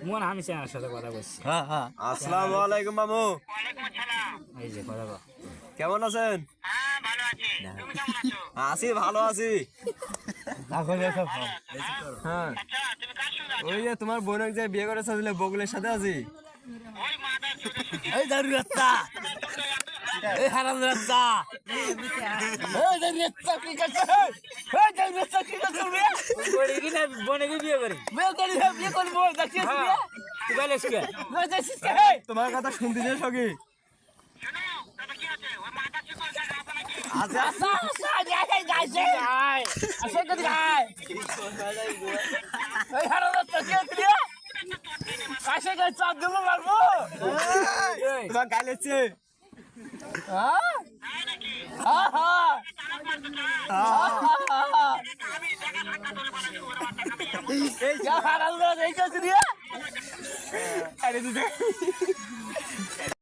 মন আমি স্যারের সাথে কথা বলছি। আসসালামু আলাইকুম মামু। এই যে কথা বল। কেমন আছেন? আছি, ভালো আছি। হ্যাঁ, ওই যে তোমার বোন যে বিয়ে করেছে বগুলের সাথে আছি। এই দারু রাস্তা, এই হারাম রাস্তা, এই দারু রাস্তা কি করছে? এই দারু রাস্তা কি করছে? বড় কি না বনে কি বিয়ে করি? বিয়ে করবো দেখছিস বিয়ে? তুই বলিস কে? দেখছিস কে? তোমার কথা শুনতে যে সগি। আচ্ছা আচ্ছা যাইছে যাই আসে কত যাই এই হারাম রাস্তা কি করছে? কাছে গিয়ে চাপ দেবো মারবো। তোমার গালেছে। হ্যাঁ হ্যাঁ হ্যাঁ এই যা হারাল এই করছে রে। আরে তুই